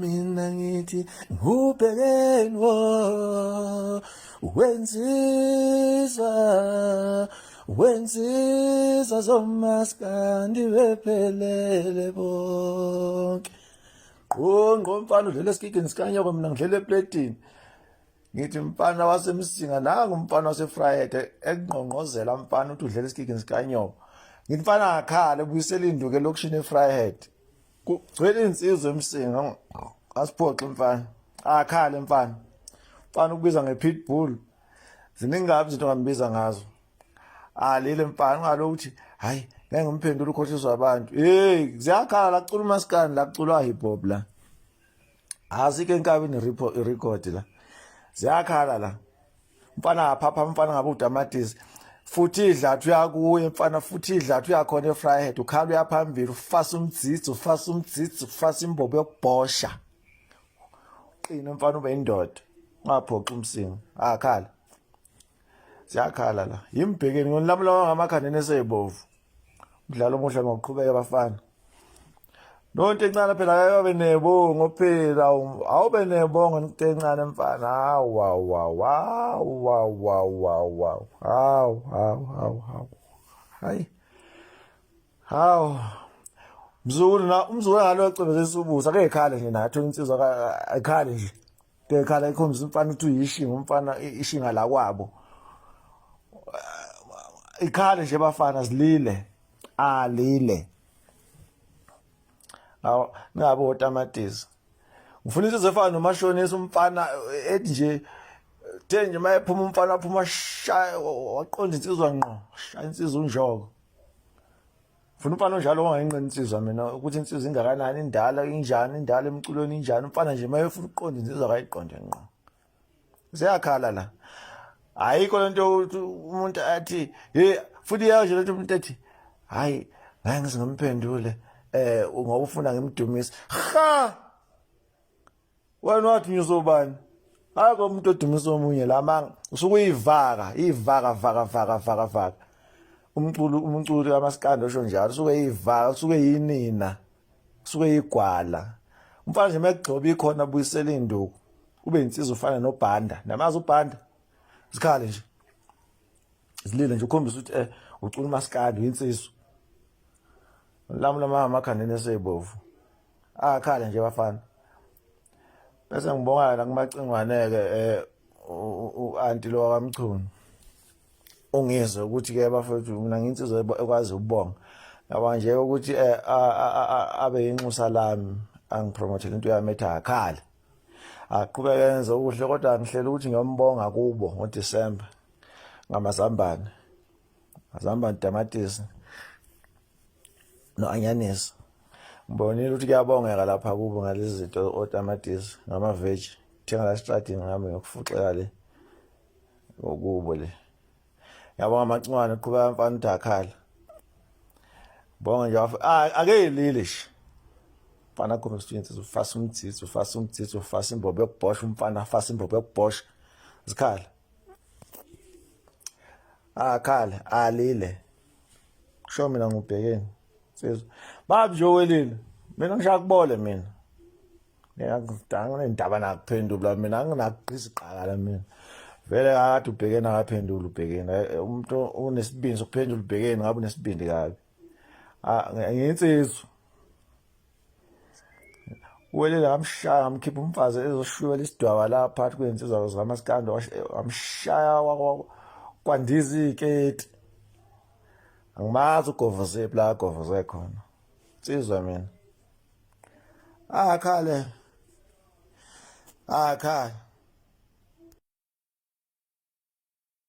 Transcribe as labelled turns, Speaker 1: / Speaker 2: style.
Speaker 1: Mina ngithi ngubhekeni wo wensizwa zomaskandi bephelele bonke qonqo mfana udlele esikigini sikanyoko mina ngidlele epletini ngithi mfana wasemsinga nangu mfana wasefrayede ekungqongqozela mfana uthi udlele esikigini sikanyoko ngithi mfana akhala ebuyisela induke lokishini efrayhead kugcwele insizwe emsinga asiphoxe mfana akhale mfana ukubiza ngepitbull ziningabi izinto ngambiza ngazo alile mfana ngalokuthi hayi ngeke ngimphendule ukhohliswa abantu ziyakhala la kucula umaskandi la kuculwa hip hop la asike enkabini record la ziyakhala la mfana aphapha mfana ngabe utamatisi futhi idlathu yakuye mfana futhi idlathu yakhona efryhead ukhala uyaphambili ufasa ufasa imbobo yokubhosha qina mfana ube indoda ngaphoxa umsinga akhala ziyakhala la yimbhekeni ngonlamula ngamakhandeni eseybovu umdlalo omuhle ngokuqhubeka abafana Ntencane phela ayobe nebongo phela awube nebongo Ntencane mfana hawu umzulu ngalo ecebezisa ubusa akekhale nje nathi insizwa ayikhale nje ekhala ikhombisa umfana uthi uyishinga umfana ishinga la kwabo ikhale nje bafana zilile alile awu ngabe otamatisi ngifuna insizwe efana nomashonisa umfana ethi nje nje mayephuma umfana aphuma shaya waqonda insizwa ngqo shaya insizwa unjoko ngifuna umfana onjalo ongayenqena insizwa mina ukuthi insizwa ingakanani indala injani indala emculweni injani umfana nje mayefuna uqonda insizwa akayiqonde ngqo ziyakhala la ayikho lento umuntu athi futhi yaje lento umuntu athi hayi ngeke ngizimphendule ngoba ufuna ngimdumisa wena wathi ngizobani akho umuntu odumisa omunye la manga usuke ivaka umculo kamaskando osho njalo usuke ivaka usuke yinina usuke yigwala umfana nje megcoba ikhona buyisela induku ube insizwa ufana nobhanda namazi ubhanda zikhale nje zilile nje ukhombisa ukuthi ucula umaskando insizwa lamla mama makhandeni eseybovu akhala nje bafana bese ngibonga la kumacingwaneke uanti lo wakamchunu ungizwe ukuthi ke bafethu mina nginsizwe ekwazi ukubonga yaba nje ukuthi abe inxusa lami angipromothele into yami ethi akhala aqhubeka yenza ukuhle kodwa ngihlela ukuthi ngiyombonga kubo ngoDisemba ngamazambane tamatisi no anyanisi ngibonile ukuthi kuyabongeka lapha kubo ngalezi zinto otamatisi ngamaveji thenga la stradini ngami ngokufuxeka le ngokubo le yabonga amacingwane qhubeka mfana uDakhala bonga nje ake lilish mfana constituencies ufasa umtsitsi ufasa imbobo yokubhosha umfana afasa imbobo yokubhosha zikhala akhala alile kusho mina ngubhekeni sizwe babi nje welile mina ngishaya kubole mina ngiyangidanga indaba nakuphendula mina anginaqisa iqala mina vele akade ubhekeni akaphendula ubhekeni umuntu unesibindi sokuphendula ubhekeni ngabe unesibindi kabi nginsizwa welile ngamshaya ngamkhipha umfazi ezoshwela isidwaba la phakathi kwensizwa zamaskando amshaya kwandiza iketi angimazi ugovoze la govoze khona insizwa mina akhala